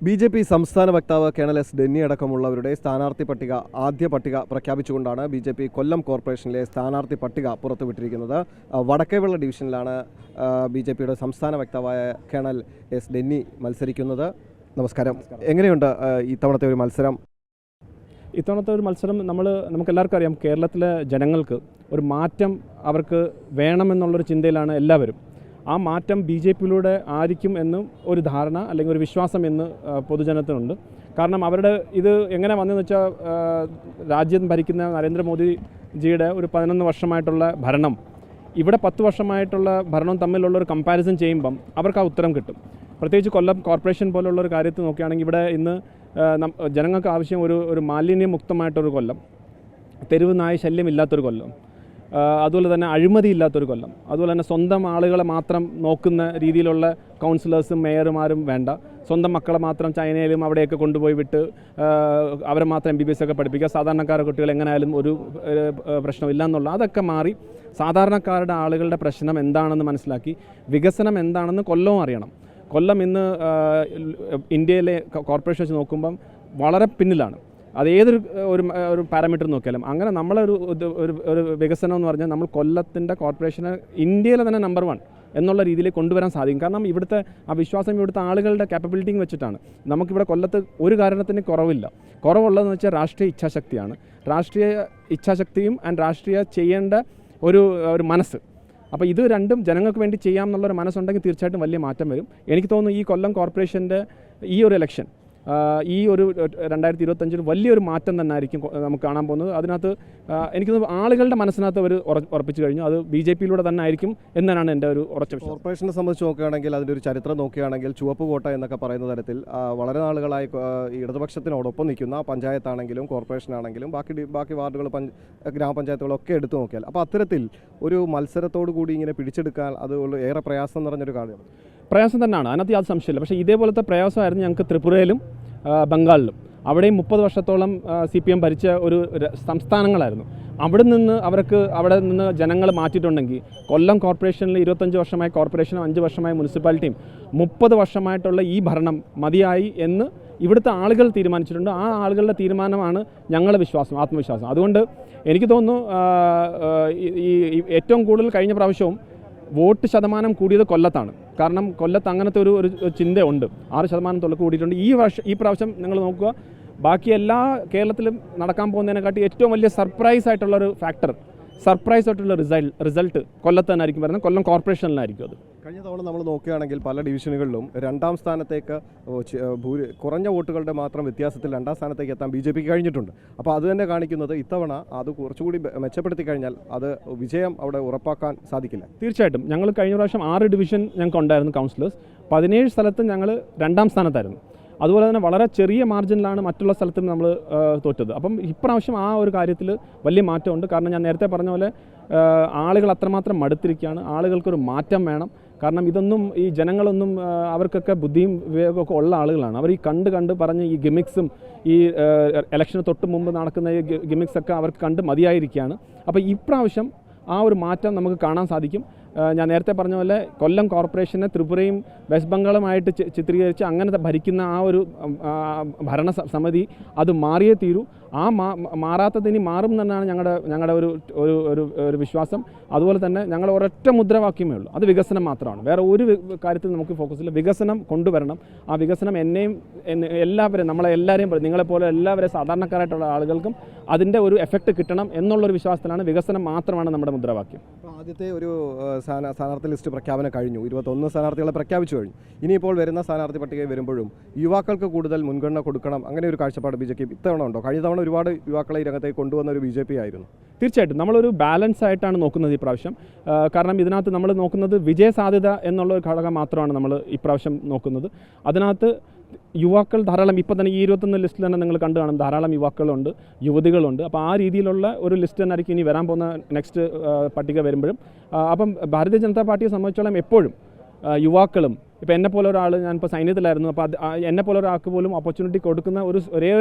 BJP. സംസ്ഥാന വക്താവ് colonel S Denny അടക്കമുള്ളവരുടെ സ്ഥാനാർത്ഥി പട്ടിക ആദ്യ പട്ടിക പ്രഖ്യാപിച്ചുകൊണ്ടാണ് ബി.ജെ.പി. കൊല്ലം കോർപ്പറേഷനിലെ സ്ഥാനാർത്ഥി പട്ടിക പുറത്തുവിട്ടിരിക്കുന്നത്. വടക്കേവെള്ള ഡിവിഷനിലാണ് ബി.ജെ.പിയുടെ സംസ്ഥാന വക്താവായ കേണൽ എസ് ഡെന്നി മത്സരിക്കുന്നത്. നമസ്കാരം. എങ്ങനെയുണ്ട് ഇത്തവണത്തെ ഒരു മത്സരം? ഇത്തവണത്തെ ഒരു മത്സരം നമുക്കെല്ലാവർക്കും അറിയാം, കേരളത്തിലെ ജനങ്ങൾക്ക് ഒരു മാറ്റം അവർക്ക് വേണമെന്നുള്ളൊരു ചിന്തയിലാണ് എല്ലാവരും. ആ മാറ്റം ബി.ജെ.പിയിലൂടെ ആയിരിക്കും എന്നും ഒരു ധാരണ അല്ലെങ്കിൽ ഒരു വിശ്വാസം എന്ന് പൊതുജനത്തിനുണ്ട്. കാരണം അവരുടെ ഇത് എങ്ങനെ വന്നതെന്ന് വെച്ചാൽ, രാജ്യം ഭരിക്കുന്ന നരേന്ദ്രമോദിജിയുടെ ഒരു 11 വർഷമായിട്ടുള്ള ഭരണം, ഇവിടെ 10 വർഷമായിട്ടുള്ള ഭരണം തമ്മിലുള്ളൊരു കമ്പാരിസൺ ചെയ്യുമ്പം അവർക്ക് ആ ഉത്തരം കിട്ടും. പ്രത്യേകിച്ച് കൊല്ലം കോർപ്പറേഷൻ പോലുള്ളൊരു കാര്യത്തിൽ നോക്കുകയാണെങ്കിൽ, ഇവിടെ ഇന്ന് ജനങ്ങൾക്ക് ആവശ്യം ഒരു മാലിന്യമുക്തമായിട്ടൊരു കൊല്ലം, തെരുവ് നായ ശല്യമില്ലാത്തൊരു കൊല്ലം, അതുപോലെ തന്നെ അഴിമതി ഇല്ലാത്തൊരു കൊല്ലം, അതുപോലെ തന്നെ സ്വന്തം ആളുകളെ മാത്രം നോക്കുന്ന രീതിയിലുള്ള കൗൺസിലേഴ്സും മേയർമാരും വേണ്ട, സ്വന്തം മക്കളെ മാത്രം ചൈനയിലും അവിടെയൊക്കെ കൊണ്ടുപോയി വിട്ട് അവരെ മാത്രം MBBS ഒക്കെ പഠിപ്പിക്കുക, സാധാരണക്കാരുടെ കുട്ടികൾ എങ്ങനെയായാലും ഒരു പ്രശ്നമില്ല എന്നുള്ള അതൊക്കെ മാറി സാധാരണക്കാരുടെ ആളുകളുടെ പ്രശ്നം എന്താണെന്ന് മനസ്സിലാക്കി വികസനം എന്താണെന്ന് കൊല്ലവും അറിയണം. കൊല്ലം ഇന്ന് ഇന്ത്യയിലെ കോർപ്പറേഷൻ വെച്ച് നോക്കുമ്പം വളരെ പിന്നിലാണ്. അത് ഏതൊരു ഒരു പാരാമീറ്റർ നോക്കിയാലും. അങ്ങനെ നമ്മളൊരു ഒരു വികസനം എന്ന് പറഞ്ഞാൽ നമ്മൾ കൊല്ലത്തിൻ്റെ കോർപ്പറേഷനെ ഇന്ത്യയിലെ തന്നെ നമ്പർ 1 എന്നുള്ള രീതിയിൽ കൊണ്ടുവരാൻ സാധിക്കും. കാരണം ഇവിടുത്തെ ആ വിശ്വാസം ഇവിടുത്തെ ആളുകളുടെ കാപ്പബിലിറ്റിയും വെച്ചിട്ടാണ്. നമുക്കിവിടെ കൊല്ലത്ത് ഒരു കാരണത്തിന് കുറവുള്ളതെന്ന് വെച്ചാൽ രാഷ്ട്രീയ ഇച്ഛാശക്തിയാണ്. രാഷ്ട്രീയ ഇച്ഛാശക്തിയും രാഷ്ട്രീയ ചെയ്യേണ്ട ഒരു മനസ്സ്. അപ്പോൾ ഇത് രണ്ടും ജനങ്ങൾക്ക് വേണ്ടി ചെയ്യാം എന്നുള്ളൊരു മനസ്സുണ്ടെങ്കിൽ തീർച്ചയായിട്ടും വലിയ മാറ്റം വരും. എനിക്ക് തോന്നുന്നു ഈ കൊല്ലം കോർപ്പറേഷൻ്റെ ഈ ഒരു ഇലക്ഷൻ, ഈ ഒരു 2025 വലിയൊരു മാറ്റം തന്നെ ആയിരിക്കും നമുക്ക് കാണാൻ പോകുന്നത്. അതിനകത്ത് എനിക്ക് തോന്നുന്നു ആളുകളുടെ മനസ്സിനകത്ത് അവർ ഉറപ്പിച്ചു കഴിഞ്ഞു, അത് ബി.ജെ.പിയിലൂടെ തന്നെ ആയിരിക്കും എന്നാണ് എൻ്റെ ഒരു ഉറച്ച വിശ്വാസം. കോർപ്പറേഷനെ സംബന്ധിച്ച് നോക്കുകയാണെങ്കിൽ, അതിൻ്റെ ഒരു ചരിത്രം നോക്കുകയാണെങ്കിൽ, ചുവപ്പ് കോട്ട എന്നൊക്കെ പറയുന്ന തരത്തിൽ വളരെ നാളുകളായി ഇടതുപക്ഷത്തിനോടൊപ്പം നിൽക്കുന്ന പഞ്ചായത്താണെങ്കിലും കോർപ്പറേഷനാണെങ്കിലും ബാക്കി വാർഡുകൾ ഗ്രാമപഞ്ചായത്തുകളൊക്കെ എടുത്തു നോക്കിയാൽ, അപ്പോൾ അത്തരത്തിൽ ഒരു മത്സരത്തോടു കൂടി ഇങ്ങനെ പിടിച്ചെടുക്കാൻ അത് ഏറെ പ്രയാസം നിറഞ്ഞൊരു കാര്യമാണ്. പ്രയാസം തന്നെയാണ്, അതിനകത്ത് യാതൊരു സംശയമില്ല. പക്ഷേ ഇതേപോലത്തെ പ്രയാസമായിരുന്നു ഞങ്ങൾക്ക് ത്രിപുരയിലും ബംഗാളിലും. അവിടെയും 30 വർഷത്തോളം CPM ഭരിച്ച ഒരു സംസ്ഥാനങ്ങളായിരുന്നു. അവിടെ നിന്ന് ജനങ്ങൾ മാറ്റിയിട്ടുണ്ടെങ്കിൽ, കൊല്ലം കോർപ്പറേഷനിൽ 25 വർഷമായി കോർപ്പറേഷനും 5 വർഷമായി മുനിസിപ്പാലിറ്റിയും 30 വർഷമായിട്ടുള്ള ഈ ഭരണം മതിയായി എന്ന് ഇവിടുത്തെ ആളുകൾ തീരുമാനിച്ചിട്ടുണ്ട്. ആ ആളുകളുടെ തീരുമാനമാണ് ഞങ്ങളുടെ വിശ്വാസം, ആത്മവിശ്വാസം. അതുകൊണ്ട് എനിക്ക് തോന്നുന്നു ഈ ഏറ്റവും കൂടുതൽ കഴിഞ്ഞ പ്രാവശ്യവും വോട്ട് ശതമാനം കൂടിയത് കൊല്ലത്താണ്. കാരണം കൊല്ലത്ത് അങ്ങനത്തെ ഒരു ചിന്തയുണ്ട്. 6% കൂടിയിട്ടുണ്ട്. ഈ പ്രാവശ്യം നിങ്ങൾ നോക്കുക, ബാക്കി എല്ലാ കേരളത്തിലും നടക്കാൻ പോകുന്നതിനെക്കാട്ടി ഏറ്റവും വലിയ സർപ്രൈസ് ആയിട്ടുള്ളൊരു റിസൾട്ട് കൊല്ലത്ത് തന്നെ ആയിരിക്കും വരുന്നത്. കൊല്ലം കോർപ്പറേഷനിലായിരിക്കും അത്. കഴിഞ്ഞ തവണ നമ്മൾ നോക്കുകയാണെങ്കിൽ പല ഡിവിഷനുകളിലും 2ാം സ്ഥാനത്തേക്ക് കുറഞ്ഞ വോട്ടുകളുടെ മാത്രം വ്യത്യാസത്തിൽ 2ാം സ്ഥാനത്തേക്ക് എത്താൻ ബി.ജെ.പിക്ക് കഴിഞ്ഞിട്ടുണ്ട്. അപ്പോൾ അത് തന്നെ കാണിക്കുന്നത് ഇത്തവണ അത് കുറച്ചുകൂടി മെച്ചപ്പെടുത്തി കഴിഞ്ഞാൽ അത് വിജയം അവിടെ ഉറപ്പാക്കാൻ സാധിക്കില്ല. തീർച്ചയായിട്ടും. ഞങ്ങൾ കഴിഞ്ഞ പ്രാവശ്യം 6 ഡിവിഷൻ ഞങ്ങൾക്ക് ഉണ്ടായിരുന്നു കൗൺസിലേഴ്സ്. 17 സ്ഥലത്ത് ഞങ്ങൾ 2ാം സ്ഥാനത്തായിരുന്നു. അതുപോലെ തന്നെ വളരെ ചെറിയ മാർജിനിലാണ് മറ്റുള്ള സ്ഥലത്തും നമ്മൾ തോറ്റത്. അപ്പം ഇപ്രാവശ്യം ആ ഒരു കാര്യത്തിൽ വലിയ മാറ്റമുണ്ട്. കാരണം ഞാൻ നേരത്തെ പറഞ്ഞ പോലെ ആളുകൾ അത്രമാത്രം മടുത്തിരിക്കുകയാണ്. ആളുകൾക്കൊരു മാറ്റം വേണം. കാരണം ഇതൊന്നും ഈ ജനങ്ങളൊന്നും അവർക്കൊക്കെ ബുദ്ധിയും വിവേകമൊക്കെ ഉള്ള ആളുകളാണ്. അവർ ഈ കണ്ട് പറഞ്ഞ് ഈ ഗിമിക്സും ഈ ഇലക്ഷന് തൊട്ട് മുമ്പ് നടക്കുന്ന ഈ ഗിമിക്സൊക്കെ അവർക്ക് കണ്ട് മതിയായിരിക്കുകയാണ്. അപ്പോൾ ഇപ്രാവശ്യം ആ ഒരു മാറ്റം നമുക്ക് കാണാൻ സാധിക്കും. ഞാൻ നേരത്തെ പറഞ്ഞ പോലെ കൊല്ലം കോർപ്പറേഷനെ ത്രിപുരയും വെസ്റ്റ് ബംഗാളുമായിട്ട് ചിത്രീകരിച്ച് അങ്ങനെ ഭരിക്കുന്ന ആ ഒരു ഭരണ സമിതി അത് മാറിയേ തീരൂ. ആ മാറാത്തതിനി മാറും എന്നാണ് ഞങ്ങളുടെ ഒരു വിശ്വാസം. അതുപോലെ തന്നെ ഞങ്ങൾ ഒരൊറ്റ മുദ്രാവാക്യമേ ഉള്ളൂ, അത് വികസനം മാത്രമാണ്. വേറെ ഒരു കാര്യത്തിൽ നമുക്ക് ഫോക്കസില്ല. വികസനം കൊണ്ടുവരണം. ആ വികസനം എല്ലാവരെയും നമ്മളെല്ലാവരെയും നിങ്ങളെപ്പോലെ എല്ലാവരെയും സാധാരണക്കാരായിട്ടുള്ള ആളുകൾക്കും അതിൻ്റെ ഒരു എഫക്റ്റ് കിട്ടണം എന്നുള്ളൊരു വിശ്വാസത്തിലാണ്. വികസനം മാത്രമാണ് നമ്മുടെ മുദ്രാവാക്യം. ആദ്യത്തെ ഒരു സ്ഥാനാർത്ഥി ലിസ്റ്റ് പ്രഖ്യാപനം കഴിഞ്ഞു. 21 സ്ഥാനാർത്ഥികളെ പ്രഖ്യാപിച്ചു കഴിഞ്ഞു. ഇനിയിപ്പോൾ വരുന്ന സ്ഥാനാർത്ഥി പട്ടിക വരുമ്പോഴും യുവാക്കൾക്ക് കൂടുതൽ മുൻഗണന കൊടുക്കണം, അങ്ങനെ ഒരു കാഴ്ചപ്പാട് ബി.ജെ.പി. ഇത്തവണ ഉണ്ടോ? കഴിഞ്ഞ തവണ ഒരുപാട് യുവാക്കളെ ഈ രംഗത്തേക്ക് കൊണ്ടുവന്ന ഒരു ബി.ജെ.പി. ആയിരുന്നു. തീർച്ചയായിട്ടും നമ്മളൊരു ബാലൻസ് ആയിട്ടാണ് നോക്കുന്നത് ഈ പ്രാവശ്യം. കാരണം ഇതിനകത്ത് നമ്മൾ നോക്കുന്നത് വിജയ സാധ്യത എന്നുള്ള ഒരു ഘടകം മാത്രമാണ് നമ്മൾ ഇപ്രാവശ്യം നോക്കുന്നത്. അതിനകത്ത് യുവാക്കൾ ധാരാളം, ഇപ്പോൾ തന്നെ ഈ 21 ലിസ്റ്റിൽ തന്നെ നിങ്ങൾ കണ്ടു കാണും, ധാരാളം യുവാക്കളുണ്ട്, യുവതികളുണ്ട്. അപ്പോൾ ആ രീതിയിലുള്ള ഒരു ലിസ്റ്റ് തന്നെ ആയിരിക്കും ഇനി വരാൻ പോകുന്ന നെക്സ്റ്റ് പട്ടിക വരുമ്പോഴും. അപ്പം ഭാരതീയ ജനതാ പാർട്ടിയെ സംബന്ധിച്ചോളം എപ്പോഴും യുവാക്കളും, ഇപ്പോൾ എന്നെപ്പോലെ ഒരാൾ, ഞാനിപ്പോൾ സൈന്യത്തിലായിരുന്നു, അപ്പോൾ എന്നെപ്പോലെ ഒരാൾക്ക് പോലും ഓപ്പർച്യൂണിറ്റി കൊടുക്കുന്ന ഒരേ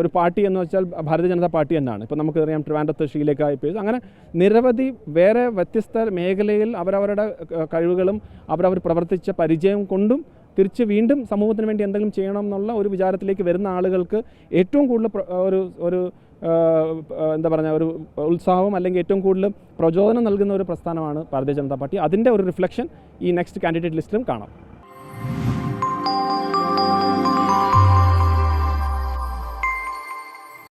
ഒരു പാർട്ടി എന്ന് വെച്ചാൽ ഭാരതീയ ജനതാ പാർട്ടി തന്നെയാണ്. ഇപ്പോൾ നമുക്കറിയാം ട്രിവാൻഡ്രത്ത് ഷീലേഖ IPS, അങ്ങനെ നിരവധി വേറെ വ്യത്യസ്ത മേഖലയിൽ അവരവരുടെ കഴിവുകളും അവരവർ പ്രവർത്തിച്ച പരിചയം കൊണ്ടും തിരിച്ച് വീണ്ടും സമൂഹത്തിന് വേണ്ടി എന്തെങ്കിലും ചെയ്യണം എന്നുള്ള ഒരു വിചാരത്തിലേക്ക് വരുന്ന ആളുകൾക്ക് ഏറ്റവും കൂടുതൽ ഒരു എന്താ പറയുക ഒരു ഉത്സാഹം അല്ലെങ്കിൽ ഏറ്റവും കൂടുതൽ പ്രചോദനം നൽകുന്ന ഒരു പ്രസ്ഥാനമാണ് ഭാരതീയ ജനതാ പാർട്ടി. അതിൻ്റെ ഒരു റിഫ്ലക്ഷൻ ഈ നെക്സ്റ്റ് കാൻഡിഡേറ്റ് ലിസ്റ്റിലും കാണാം.